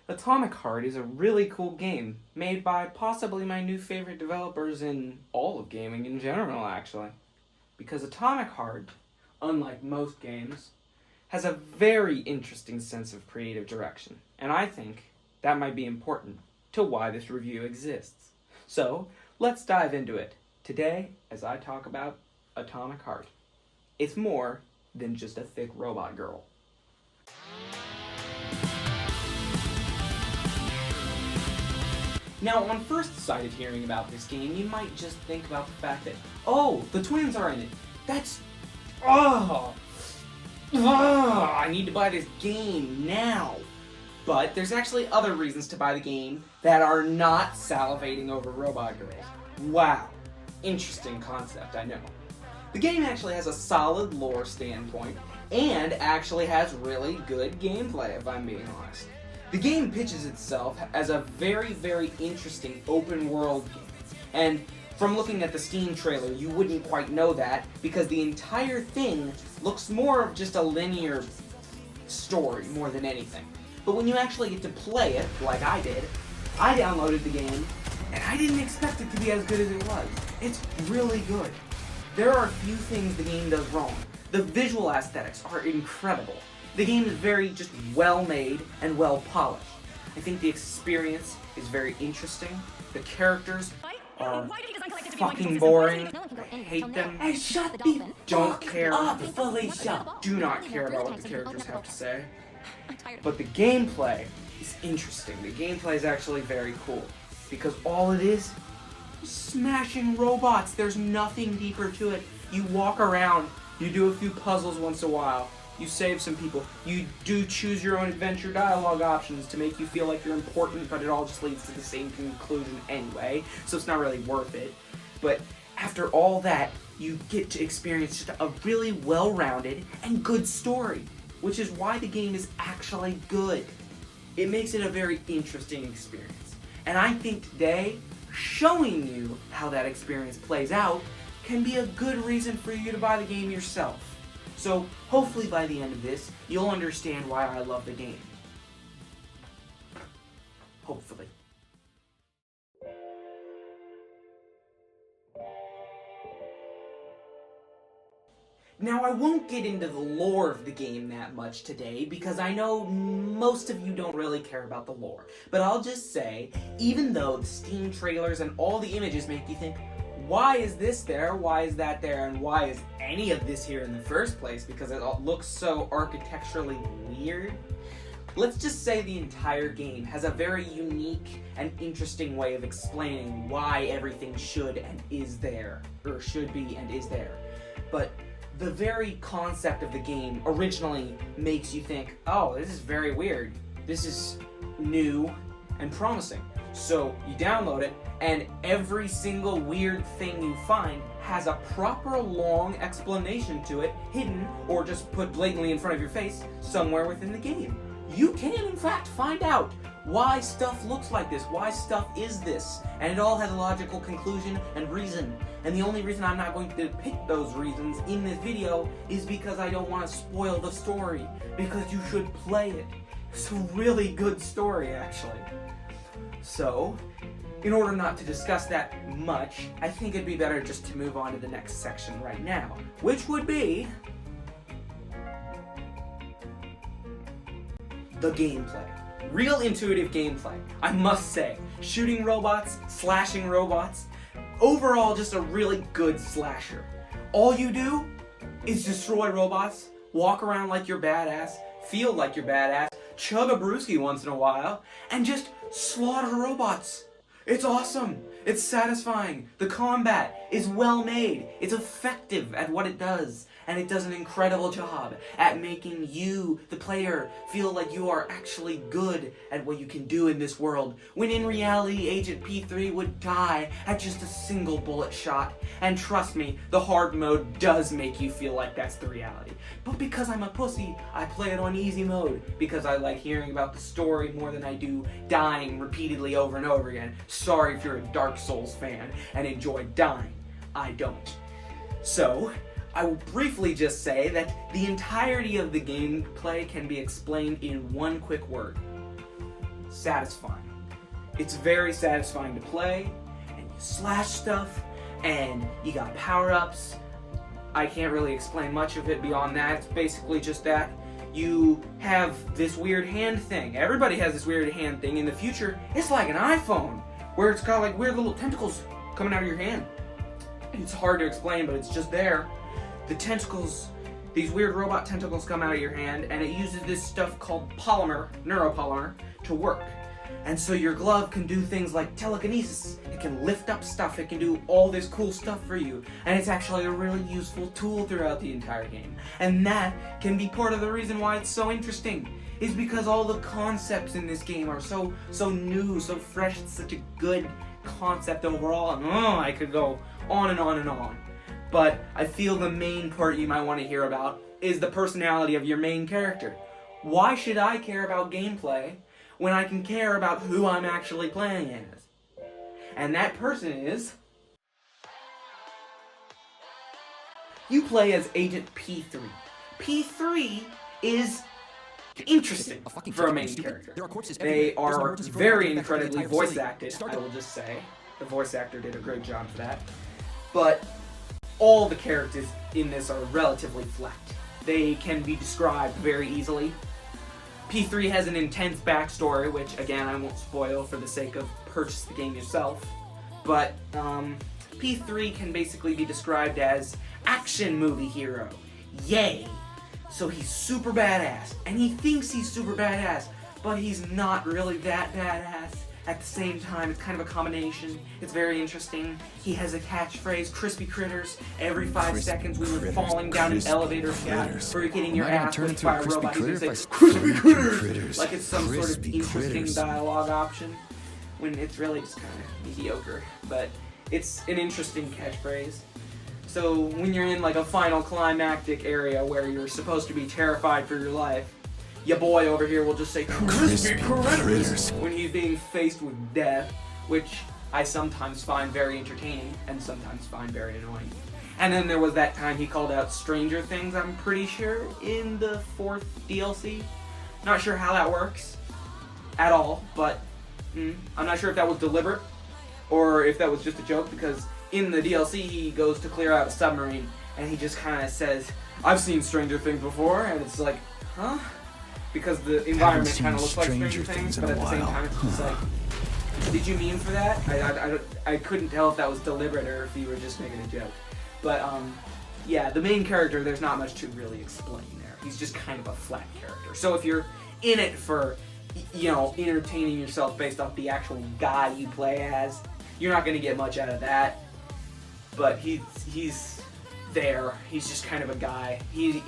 Atomic Heart is a really cool game, made by possibly my new favorite developers in all of gaming in general, actually. Because Atomic Heart, unlike most games, has a very interesting sense of creative direction, and I think that might be important to why this review exists. So, let's dive into it today as I talk about Atomic Heart. It's more than just a thick robot girl. Now, on first sight of hearing about this game, you might just think about the fact that, oh, the twins are in it. That's... I need to buy this game now. But there's actually other reasons to buy the game that are not salivating over Robot Girls. Wow. Interesting concept, I know. The game actually has a solid lore standpoint, and actually has really good gameplay, if I'm being honest. The game pitches itself as a very, very interesting open world game. And from looking at the Steam trailer, you wouldn't quite know that, because the entire thing looks more of just a linear story more than anything. But when you actually get to play it, like I did, I downloaded the game, and I didn't expect it to be as good as it was. It's really good. There are a few things the game does wrong. The visual aesthetics are incredible. The game is very just well made and well polished. I think the experience is very interesting. The characters are fucking boring. I hate them. Hey, shut the Don't care. up, Felicia! Do not care about what the characters have to say. But the gameplay is interesting. The gameplay is actually very cool. Because all it is smashing robots. There's nothing deeper to it. You walk around, you do a few puzzles once in a while, you save some people, you do choose your own adventure dialogue options to make you feel like you're important, but it all just leads to the same conclusion anyway, so it's not really worth it. But after all that, you get to experience just a really well-rounded and good story, which is why the game is actually good. It makes it a very interesting experience. And I think today, showing you how that experience plays out can be a good reason for you to buy the game yourself. So, hopefully by the end of this, you'll understand why I love the game. Hopefully. Now, I won't get into the lore of the game that much today, because I know most of you don't really care about the lore. But I'll just say, even though the Steam trailers and all the images make you think, why is this there, why is that there, and why is any of this here in the first place, because it all looks so architecturally weird? Let's just say the entire game has a very unique and interesting way of explaining why everything should and is there, or should be and is there. But the very concept of the game originally makes you think, oh, this is very weird. This is new and promising. So you download it, and every single weird thing you find has a proper long explanation to it, hidden or just put blatantly in front of your face somewhere within the game. You can, in fact, find out why stuff looks like this, why stuff is this, and it all has a logical conclusion and reason. And the only reason I'm not going to depict those reasons in this video is because I don't want to spoil the story, because you should play it. It's a really good story, actually. So, in order not to discuss that much, I think it'd be better just to move on to the next section right now, which would be the gameplay. Real intuitive gameplay, I must say. Shooting robots, slashing robots, overall just a really good slasher. All you do is destroy robots, walk around like you're badass, feel like you're badass, chug a brewski once in a while, and just slaughter robots. It's awesome. It's satisfying. The combat is well made. It's effective at what it does. And it does an incredible job at making you, the player, feel like you are actually good at what you can do in this world, when in reality Agent P3 would die at just a single bullet shot. And trust me, the hard mode does make you feel like that's the reality. But because I'm a pussy, I play it on easy mode, because I like hearing about the story more than I do dying repeatedly over and over again. Sorry if you're a Dark Souls fan and enjoy dying. I don't. So, I will briefly just say that the entirety of the gameplay can be explained in one quick word. satisfying. It's very satisfying to play, and you slash stuff, and you got power-ups. I can't really explain much of it beyond that. It's basically just that you have this weird hand thing. Everybody has this weird hand thing. In the future, it's like an iPhone, where it's got like weird little tentacles coming out of your hand. It's hard to explain, but it's just there. The tentacles, these weird robot tentacles come out of your hand, and it uses this stuff called polymer, neuropolymer, to work. And so your glove can do things like telekinesis. It can lift up stuff. It can do all this cool stuff for you. And it's actually a really useful tool throughout the entire game. And that can be part of the reason why it's so interesting, is because all the concepts in this game are so new, so fresh. It's such a good concept overall. And I could go on and on and on. But I feel the main part you might want to hear about is the personality of your main character. Why should I care about gameplay when I can care about who I'm actually playing as? And that person is... You play as Agent P3. P3 is interesting for a main character. They are very incredibly voice acted, I will just say. The voice actor did a great job for that. But all the characters in this are relatively flat. They can be described very easily. P3 has an intense backstory, which again I won't spoil for the sake of purchase the game yourself. But P3 can basically be described as action movie hero. Yay! So he's super badass, and he thinks he's super badass, but he's not really that badass. At the same time, it's kind of a combination. It's very interesting. He has a catchphrase, crispy critters. Every 5 seconds when you're falling down an elevator shaft or you're getting your ass whipped by a robot, he's gonna say, crispy critters! Like it's some sort of interesting dialogue option, when it's really just kind of mediocre. But it's an interesting catchphrase. So when you're in like a final climactic area where you're supposed to be terrified for your life, your boy over here will just say crispy critters when he's being faced with death, which I sometimes find very entertaining and sometimes find very annoying. And then there was that time he called out Stranger Things, I'm pretty sure, in the 4th DLC. Not sure how that works at all, but I'm not sure if that was deliberate or if that was just a joke, because in the DLC he goes to clear out a submarine and he just kind of says, I've seen Stranger Things before, and it's like, huh? Because the environment kind of looks like Stranger Things, but at the same time it's just like, did you mean for that? I couldn't tell if that was deliberate or if you were just making a joke. But yeah, the main character, there's not much to really explain there. He's just kind of a flat character. So if you're in it for, you know, entertaining yourself based off the actual guy you play as, you're not going to get much out of that. But he's there. He's just kind of a guy. He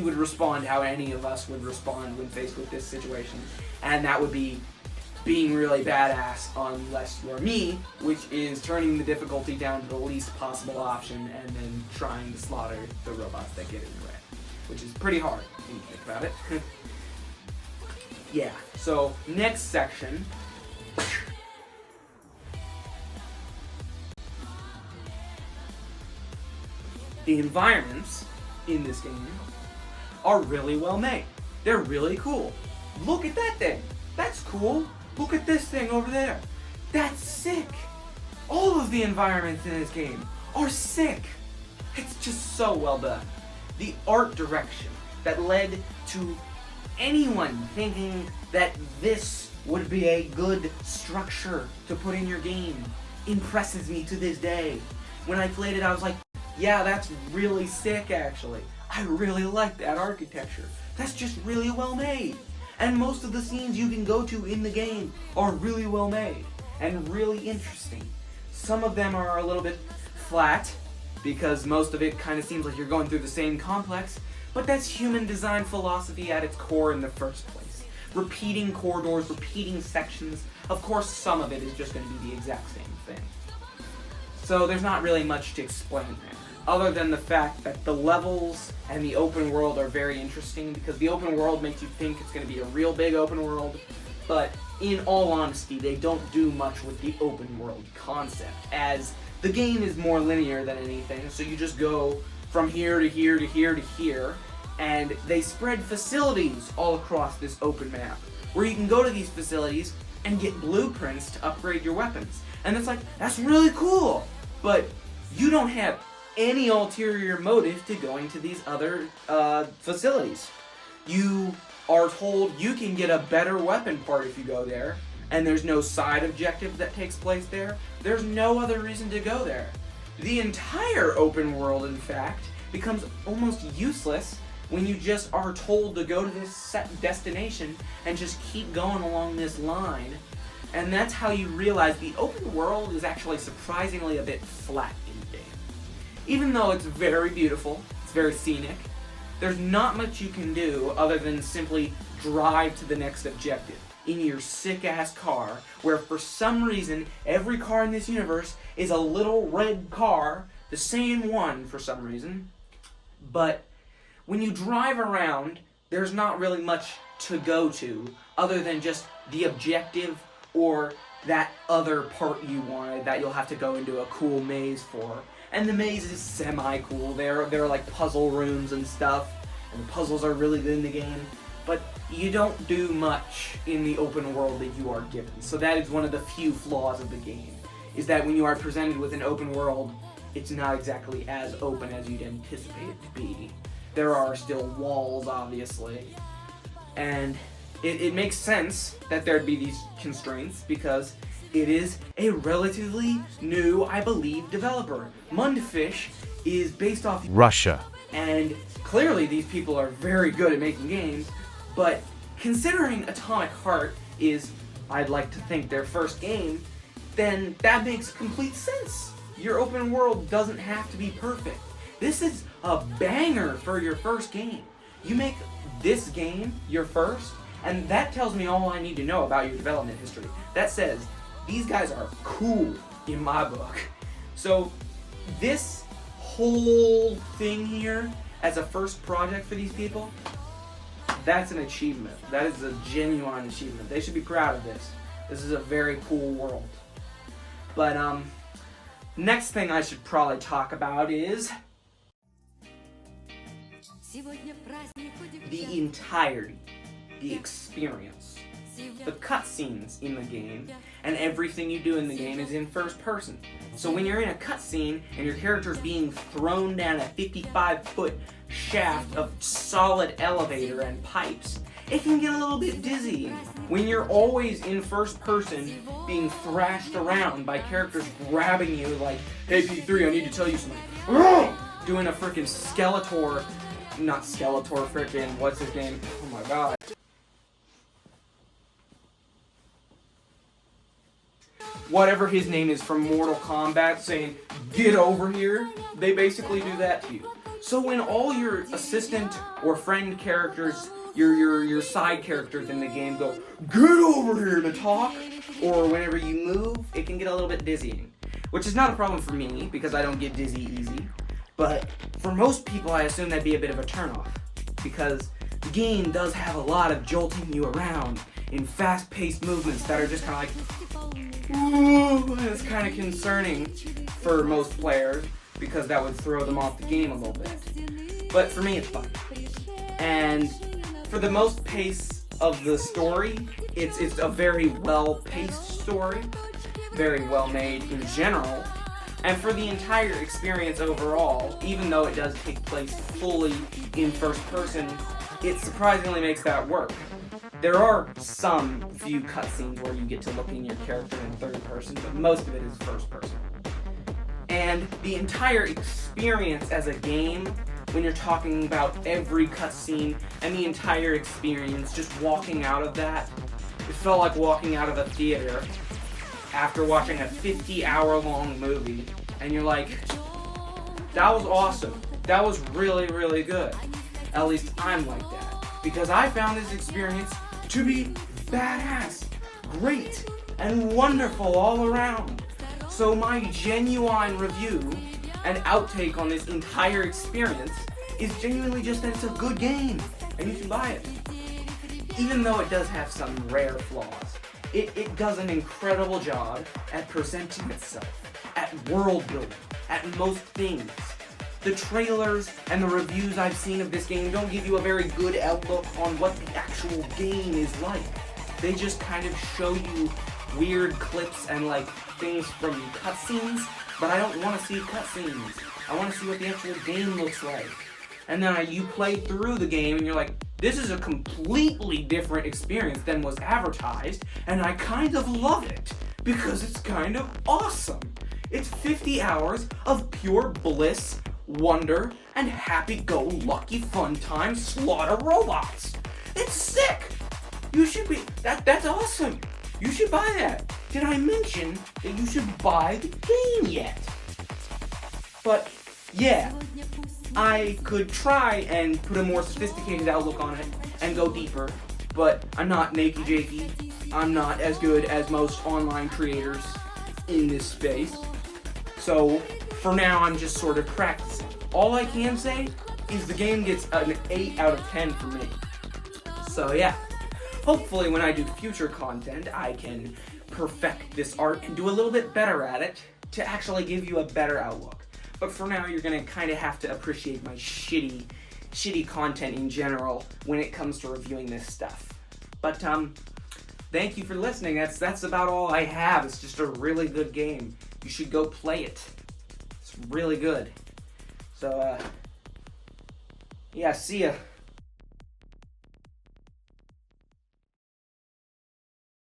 would respond how any of us would respond when faced with this situation, and that would be being really badass unless you're me, which is turning the difficulty down to the least possible option and then trying to slaughter the robots that get in the way, which is pretty hard when you think about it. Yeah, so next section. The environments in this game are really well made. They're really cool. Look at that thing. That's cool. Look at this thing over there. That's sick. All of the environments in this game are sick. It's just so well done. The art direction that led to anyone thinking that this would be a good structure to put in your game impresses me to this day. When I played it, I was like, yeah, that's really sick, actually. I really like that architecture. That's just really well made. And most of the scenes you can go to in the game are really well made and really interesting. Some of them are a little bit flat because most of it kind of seems like you're going through the same complex, but that's human design philosophy at its core in the first place. Repeating corridors, repeating sections. Of course, some of it is just going to be the exact same thing. So there's not really much to explain there, other than the fact that the levels and the open world are very interesting, because the open world makes you think it's going to be a real big open world, but in all honesty, they don't do much with the open world concept, as the game is more linear than anything, so you just go from here to here to here to here, and they spread facilities all across this open map, where you can go to these facilities and get blueprints to upgrade your weapons. And it's like, that's really cool, but you don't have any ulterior motive to going to these other facilities. You are told you can get a better weapon part if you go there, and there's no side objective that takes place there. There's no other reason to go there. The entire open world, in fact, becomes almost useless when you just are told to go to this set destination and just keep going along this line. And that's how you realize the open world is actually surprisingly a bit flat in the game. Even though it's very beautiful, it's very scenic, there's not much you can do other than simply drive to the next objective in your sick-ass car, where for some reason every car in this universe is a little red car, the same one for some reason. But when you drive around, there's not really much to go to other than just the objective or that other part you wanted that you'll have to go into a cool maze for. And the maze is semi-cool. There are like puzzle rooms and stuff, and the puzzles are really good in the game, but you don't do much in the open world that you are given. So that is one of the few flaws of the game, is that when you are presented with an open world, it's not exactly as open as you'd anticipate it to be. There are still walls, obviously, and it makes sense that there'd be these constraints because it is a relatively new, I believe, developer. Mundfish is based off Russia. And clearly these people are very good at making games, but considering Atomic Heart is, I'd like to think, their first game, then that makes complete sense. Your open world doesn't have to be perfect. This is a banger for your first game. You make this game your first, and that tells me all I need to know about your development history. That says, these guys are cool in my book. So this whole thing here as a first project for these people, that's an achievement. That is a genuine achievement. They should be proud of this. This is a very cool world. But next thing I should probably talk about is the entirety, the experience. The cutscenes in the game, and everything you do in the game is in first person. So when you're in a cutscene and your character's being thrown down a 55-foot shaft of solid elevator and pipes, it can get a little bit dizzying. When you're always in first person being thrashed around by characters grabbing you like, hey P3, I need to tell you something. Doing a freaking Skeletor, not Skeletor, freaking, what's his name? Oh my god. Whatever his name is from Mortal Kombat saying, get over here, they basically do that to you. So when all your assistant or friend characters, your side characters in the game go, get over here to talk, or whenever you move, it can get a little bit dizzying. Which is not a problem for me, because I don't get dizzy easy. But for most people, I assume that'd be a bit of a turnoff. Because the game does have a lot of jolting you around in fast-paced movements that are just kind of like, ooh, it's kind of concerning for most players because that would throw them off the game a little bit. But for me, it's fun. And for the most pace of the story, it's a very well-paced story, very well made in general. And for the entire experience overall, even though it does take place fully in first person, it surprisingly makes that work. There are some few cutscenes where you get to look in your character in third person, but most of it is first person. And the entire experience as a game, when you're talking about every cutscene and the entire experience, just walking out of that, it felt like walking out of a theater after watching a 50-hour-long movie, and you're like, that was awesome. That was really, really good. At least I'm like that. Because I found this experience to be badass, great, and wonderful all around. So my genuine review and outtake on this entire experience is genuinely just that it's a good game, and you should buy it. Even though it does have some rare flaws, it does an incredible job at presenting itself, at world building, at most things. The trailers and the reviews I've seen of this game don't give you a very good outlook on what the actual game is like. they just kind of show you weird clips and like things from cutscenes, but I don't want to see cutscenes. I want to see what the actual game looks like. And then you play through the game and you're like, this is a completely different experience than was advertised, and I kind of love it because it's kind of awesome. It's 50 hours of pure bliss, wonder, and happy-go-lucky fun time slaughter robots. It's sick! You should be, that's awesome. You should buy that. Did I mention that you should buy the game yet? But, yeah, I could try and put a more sophisticated outlook on it and go deeper, but I'm not Nakey Jakey. I'm not as good as most online creators in this space. So, for now, I'm just sort of practicing. All I can say is the game gets an 8 out of 10 for me. So, yeah. Hopefully, when I do future content, I can perfect this art and do a little bit better at it to actually give you a better outlook. But for now, you're gonna kind of have to appreciate my shitty content in general when it comes to reviewing this stuff. But, thank you for listening. That's about all I have. It's just a really good game. You should go play it. It's really good. So, yeah, see ya.